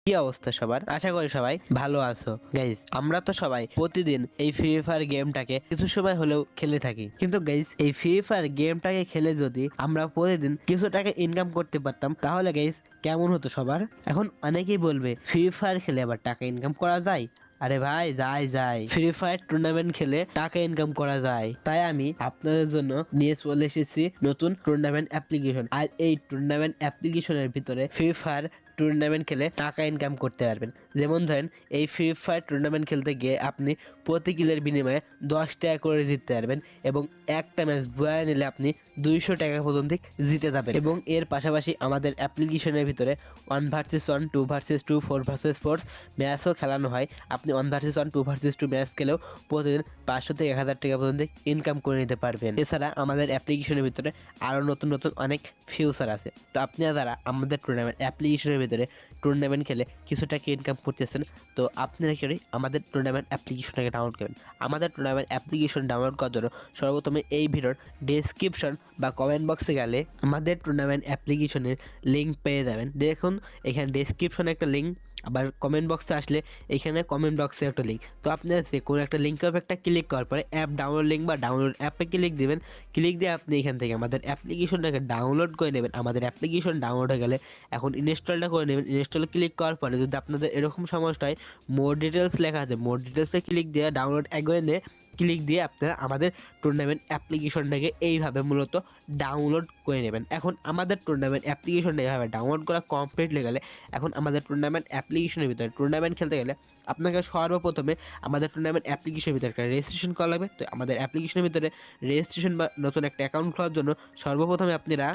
কি অবস্থা সবার? আশা করি সবাই ভালো আছো। গাইস, আমরা তো সবাই প্রতিদিন এই ফ্রি ফায়ার গেমটাকে কিছু সময় হলেও খেলে থাকি, কিন্তু গাইস এই ফ্রি ফায়ার গেমটাকে খেলে যদি আমরা প্রতিদিন কিছু টাকা ইনকাম করতে পারতাম তাহলে গাইস কেমন হতো সবার? এখন অনেকেই বলবে ফ্রি ফায়ার খেলে আবার টাকা ইনকাম করা যায়। আরে ভাই, যায় ফ্রি ফায়ার টুর্নামেন্ট খেলে টাকা ইনকাম করা যায়। তাই আমি আপনাদের জন্য নিয়ে চলে এসেছি নতুন টুর্নামেন্ট অ্যাপ্লিকেশন। আর এই টুর্নামেন্ট অ্যাপ্লিকেশনের ভিতরে ফ্রি ফায়ার টুর্নামেন্ট খেলে টাকা ইনকাম করতে পারবেন। যেমন ধরেন, এই ফ্রি ফায়ার টুর্নামেন্ট খেলতে গিয়ে আপনি প্রতি কিলের বিনিময়ে 10 টাকা করে জিততে পারবেন, এবং একটা ম্যাচ বয়া নিলে আপনি 200 টাকা পর্যন্ত জিতে যাবেন। এবং এর পাশাপাশি আমাদের অ্যাপ্লিকেশনের ভিতরে 1 ভার্সেস 1, 2 ভার্সেস 2, 4 ভার্সেস 4 ম্যাচও খেলানো হয়। আপনি 1 ভার্সেস 1, 2 ভার্সেস 2 ম্যাচ খেলেও প্রতিদিন 500 থেকে 1000 টাকা পর্যন্ত ইনকাম করে নিতে পারবেন। এছাড়া আমাদের অ্যাপ্লিকেশনের ভিতরে আরও নতুন নতুন অনেক ফিউচার আছে। তো আপনারা যারা আমাদের টুর্নামেন্ট অ্যাপ্লিকেশনের ভিতরে টুর্নামেন্ট খেলে কিছু টাকা ইনকাম করতেছেন, তো আপনারা কি আমাদের টুর্নামেন্ট অ্যাপ্লিকেশনটাকে ডাউনলোড করবেন। আমাদের টুর্নামেন্ট অ্যাপ্লিকেশন ডাউনলোড করার জন্য সর্বপ্রথমে এই ভিডিওর ডেসক্রিপশন বা কমেন্ট বক্সে গেলে আমাদের টুর্নামেন্ট অ্যাপ্লিকেশনের লিঙ্ক পেয়ে যাবেন। দেখুন, এখানে ডেসক্রিপশনে একটা লিঙ্ক, আবার কমেন্ট বক্সে আসলে এখানে কমেন্ট বক্সে একটা লিঙ্ক। তো আপনার যে কোনো একটা লিঙ্কের উপর একটা ক্লিক করার পরে অ্যাপ ডাউনলোড লিঙ্ক বা ডাউনলোড অ্যাপে ক্লিক দিবেন। ক্লিক দিয়ে আপনি এখান থেকে আমাদের অ্যাপ্লিকেশনটাকে ডাউনলোড করে নেবেন। আমাদের অ্যাপ্লিকেশন ডাউনলোড হয়ে গেলে এখন ইনস্টলটা করে নেবেন। ইনস্টল ক্লিক করার পরে যদি আপনাদের এরকম সমস্যা হয়, মোর ডিটেলস লেখা আছে, মোর ডিটেলসে ক্লিক দিয়ে ডাউনলোড এগোয়ে ক্লিক দিয়ে আপনারা আমাদের টুর্নামেন্ট অ্যাপ্লিকেশনটাকে এইভাবে মূলত ডাউনলোড করে নেবেন। এখন আমাদের টুর্নামেন্ট অ্যাপ্লিকেশনটা এইভাবে ডাউনলোড করা কমপ্লিট হয়ে গেলে এখন আমাদের টুর্নামেন্ট অ্যাপ্লিকেশনের ভিতরে টুর্নামেন্ট খেলতে গেলে আপনাকে সর্বপ্রথমে আমাদের টুর্নামেন্ট অ্যাপ্লিকেশনের ভিতরে একটা রেজিস্ট্রেশন করা লাগবে। তো আমাদের অ্যাপ্লিকেশনের ভিতরে রেজিস্ট্রেশন বা নতুন একটা অ্যাকাউন্ট খোলার জন্য সর্বপ্রথমে আপনারা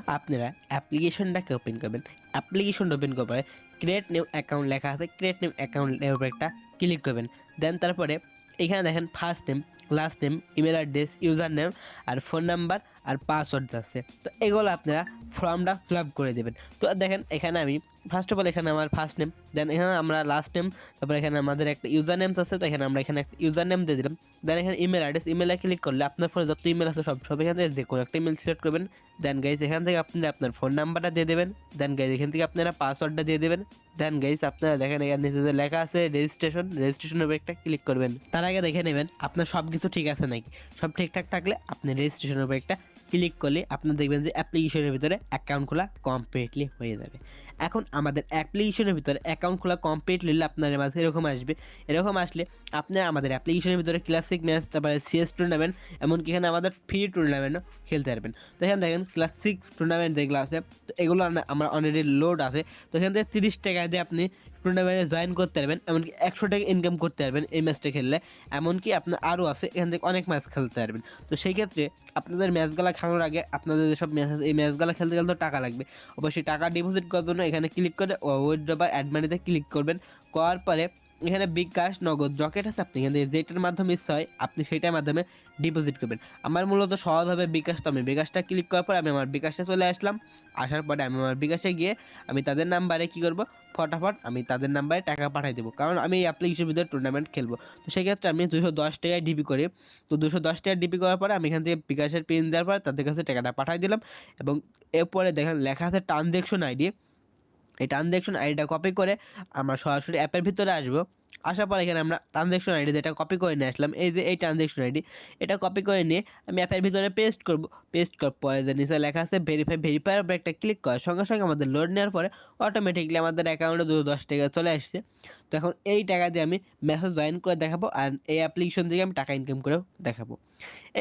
অ্যাপ্লিকেশনটাকে ওপেন করবেন। অ্যাপ্লিকেশনটা ওপেন করার পরে ক্রিয়েট নিউ অ্যাকাউন্ট লেখা আছে, ক্রিয়েট নিউ অ্যাকাউন্টের উপর একটা ক্লিক করবেন। দেন তারপরে এখানে দেখেন first name, last name, email address, user name আর ফোন নাম্বার আর পাসওয়ার্ড আছে। তো এগুলো আপনারা ফর্মটা ফিল আপ করে দেবেন। তো দেখেন এখানে আমি ফার্স্ট অফ অল এখানে আমার ফার্স্ট নেম, দেন এখানে আমরা লাস্ট নেম, তারপরে এখানে আমাদের একটা ইউজার নেমস আছে। তো এখানে আমরা এখানে একটা ইউজার নেম দিয়ে দিলাম। দেন এখানে ইমেল অ্যাড্রেস, ইমেলে ক্লিক করলে আপনার ফোনে যত ইমেল আছে সব এখান থেকে যে কোনো একটা ইমেল সিলেক্ট করবেন। দেন গাইজ এখান থেকে আপনি আপনার ফোন নাম্বারটা দিয়ে দেবেন। দেন গাইজ এখান থেকে আপনারা পাসওয়ার্ডটা দিয়ে দেবেন। দেন গাইজ আপনারা দেখেন এখানে নিচে যে লেখা আছে রেজিস্ট্রেশনের উপর একটা ক্লিক করবেন। তার আগে দেখে নেবেন আপনার সব কিছু ঠিক আছে নাকি। সব ঠিকঠাক থাকলে আপনি রেজিস্ট্রেশনের উপর একটা ক্লিক করলে আপনার দেখবেন যে অ্যাপ্লিকেশনের ভিতরে অ্যাকাউন্ট খোলা কমপ্লিটলি হয়ে যাবে। এখন আমাদের অ্যাপ্লিকেশনের ভিতরে অ্যাকাউন্ট খোলা কমপ্লিটলি আপনার মাঝে এরকম আসবে। এরকম আসলে আপনার আমাদের অ্যাপ্লিকেশনের ভিতরে ক্লাসিক ম্যাচ, তারপরে সিএস টুর্নামেন্ট, এমনকি এখানে আমাদের ফ্রি টুর্নামেন্টও খেলতে পারবেন। তো এখানে দেখেন ক্লাসিক টুর্নামেন্ট যেগুলো আছে, তো এগুলো আমার অলরেডি লোড আছে। তো এখান থেকে 30 টাকা দিয়ে আপনি টুর্নামেন্টে জয়েন করতে পারবেন, এমনকি 100 টাকা ইনকাম করতে পারবেন এই ম্যাচটা খেললে। এমনকি আপনার আরও আছে, এখান থেকে অনেক ম্যাচ খেলতে পারবেন। তো সেই ক্ষেত্রে আপনাদের ম্যাচগুলো খেলানোর আগে আপনাদের যেসব ম্যাচ আছে এই ম্যাচগুলো খেলতে গেলে তো টাকা লাগবে। অবশ্যই টাকা ডিপোজিট করার জন্য এখানে ক্লিক করে উইথড্র বা অ্যাড মানিতে ক্লিক করবেন। করার পরে এখানে বিকাশ, নগদ, রকেট আছে, আপনি এখান থেকে যেটার মাধ্যমে ইচ্ছা হয় আপনি সেটার মাধ্যমে ডিপোজিট করবেন। আমার মূলত সহজ হবে বিকাশ। তো আমি বিকাশটা ক্লিক করার পরে আমি আমার বিকাশে চলে আসলাম। আসার পরে আমি আমার বিকাশে গিয়ে আমি তাদের নাম্বারে কী করবো, ফটাফট আমি তাদের নাম্বারে টাকা পাঠিয়ে দেবো, কারণ আমি এই অ্যাপ্লিকেশনের ভিতরে টুর্নামেন্ট খেলবো। তো সেক্ষেত্রে আমি 210 টাকায় ডিপি করি। তো 210 টাকা ডিপি করার পরে আমি এখান থেকে বিকাশের পিন দেওয়ার পরে তাদের কাছে টাকাটা পাঠিয়ে দিলাম। এবং এরপরে দেখেন লেখা আছে ট্রানজ্যাকশন আইডি। এই ট্রানজ্যাকশন আইডিটা কপি করে আমরা সরাসরি অ্যাপের ভিতরে আসবো। আসার পর এখানে আমরা ট্রানজ্যাকশন আইডি যেটা কপি করে নিয়ে আসলাম, এই যে এই ট্রানজ্যাকশন আইডি, এটা কপি করে নিয়ে আমি অ্যাপের ভিতরে পেস্ট করব। পেস্ট করার পরে যে নিচে লেখা আছে ভেরিফাইয়ের উপর একটা ক্লিক করার সঙ্গে সঙ্গে আমাদের লোড নেওয়ার পরে অটোমেটিকলি আমাদের অ্যাকাউন্টে 210 টাকা চলে আসছে। তো এখন এই টাকা দিয়ে আমি মেসেজ জয়েন করে দেখাবো, আর এই অ্যাপ্লিকেশন থেকে আমি টাকা ইনকাম করেও দেখাবো।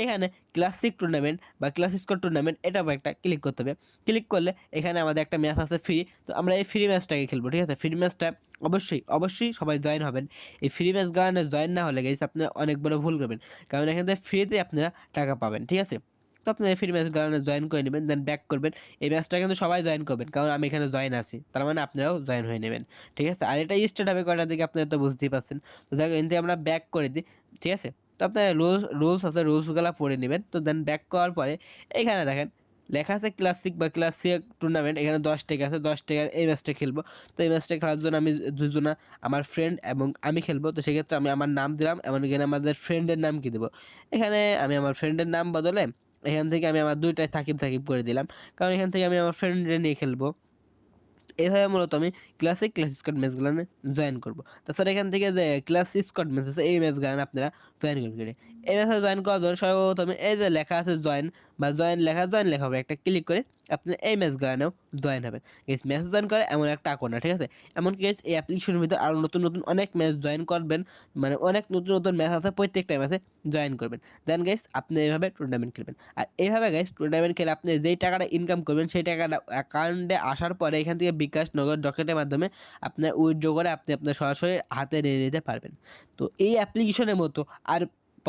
এইখানে ক্লাসিক টুর্নামেন্ট বা ক্লাস স্কোর টুর্নামেন্ট এটা একটা ক্লিক করতে হবে। ক্লিক করলে এখানে আমাদের একটা ম্যাচ আছে ফ্রি। তো আমরা এই ফ্রি ম্যাচটাকে খেলবো, ঠিক আছে। ফ্রি ম্যাচটা অবশ্যই সবাই জয়েন হবেন। এই ফ্রি ম্যাচ গানে জয়েন না হলে গাইস আপনারা অনেক বড় ভুল করবেন, কারণ এখান থেকে ফ্রিতে আপনারা টাকা পাবেন, ঠিক আছে। তো আপনারা ফ্রি ম্যাচ গানে জয়েন করে নেবেন, দেন ব্যাক করবেন। এই ম্যাচটা কিন্তু সবাই জয়েন করবেন, কারণ আমি এখানে জয়েন আছি, তার মানে আপনারাও জয়েন হয়ে নেবেন, ঠিক আছে। আর এটা স্টার্ট হবে কয়টার দিকে আপনারা তো বুঝতেই পারছেন। তো যাই হোক, এখান থেকে আমরা ব্যাক করে দিই, ঠিক আছে। তো আপনার রুলস আছে, রুলসগুলো পড়ে নেবেন। তো দেন ব্যাক করার পরে এখানে দেখেন লেখা আছে ক্লাসিক বা ক্লাসিক টুর্নামেন্ট। এখানে 10 টাকা আছে, 10 টাকার এই ম্যাচটা খেলবো। তো এই ম্যাচটা খেলার জন্য আমি দুজনা, আমার ফ্রেন্ড এবং আমি খেলবো। তো সেক্ষেত্রে আমি আমার নাম দিলাম, এমন এখানে আমাদের ফ্রেন্ডের নাম কি দেবো, এখানে আমি আমার ফ্রেন্ডের নাম বদলে এখান থেকে আমি আমার দুইটাই সাকিব সাকিব করে দিলাম, কারণ এখান থেকে আমি আমার ফ্রেন্ডের নিয়ে খেলবো। এভাবে মূলত আমি ক্লাস স্কোয়াড ম্যাচগুলো জয়েন করবো। তাছাড়া এখান থেকে যে ক্লাস স্কোয়াড ম্যাচ আছে এই ম্যাচগুলো আপনারা জয়েন করবেন। এই ম্যাচে জয়েন করার জন্য সর্বপ্রথমে এই যে লেখা আছে জয়েন বা জয়েন লেখা হবে, একটা ক্লিক করে আপনি এই ম্যাচগুলো জয়েন হবেন। গাইস ম্যাচ জয়েন করে এমন একটা আকর্ষণ না, ঠিক আছে? এমনকি গাইস এই অ্যাপ্লিকেশনের ভিতরে আরও নতুন নতুন অনেক ম্যাচ জয়েন করবেন, মানে অনেক নতুন নতুন ম্যাচ আছে, প্রত্যেকটা ম্যাচে জয়েন করবেন। দেন গাইস আপনি এইভাবে টুর্নামেন্ট খেলবেন। আর এইভাবে গাইস টুর্নামেন্ট খেলে আপনি যেই টাকাটা ইনকাম করবেন সেই টাকাটা অ্যাকাউন্টে আসার পরে এখান থেকে বিকাশ, নগদ, রকেটের মাধ্যমে আপনার উইথড্র করে আপনি আপনার সরাসরি হাতে নিয়ে নিতে পারবেন। তো এই অ্যাপ্লিকেশনের মতো আর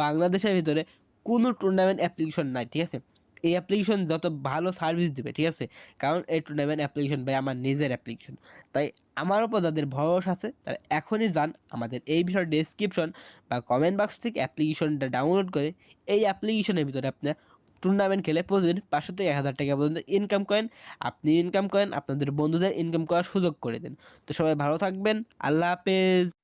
বাংলাদেশের ভিতরে কোনো টুর্নামেন্ট অ্যাপ্লিকেশন নাই, ঠিক আছে? এই অ্যাপ্লিকেশন যত ভালো সার্ভিস দিবে, ঠিক আছে? কারণ এই টুর্নামেন্ট অ্যাপ্লিকেশন ভাই আমার নিজের অ্যাপ্লিকেশন। তাই আমার উপর যাদের ভরসা আছে তারা এখনই যান আমাদের এই ভিডিওর ডেসক্রিপশন বা কমেন্ট বক্স থেকে অ্যাপ্লিকেশনটা ডাউনলোড করে এই অ্যাপ্লিকেশনের ভিতরে আপনার টুর্নামেন্ট খেলে প্রতিদিন 500 থেকে 1000 টাকা পর্যন্ত ইনকাম করেন। আপনি ইনকাম করেন, আপনাদের বন্ধুদের ইনকাম করার সুযোগ করে দেন। তো সবাই ভালো থাকবেন, আল্লাহ হাফেজ।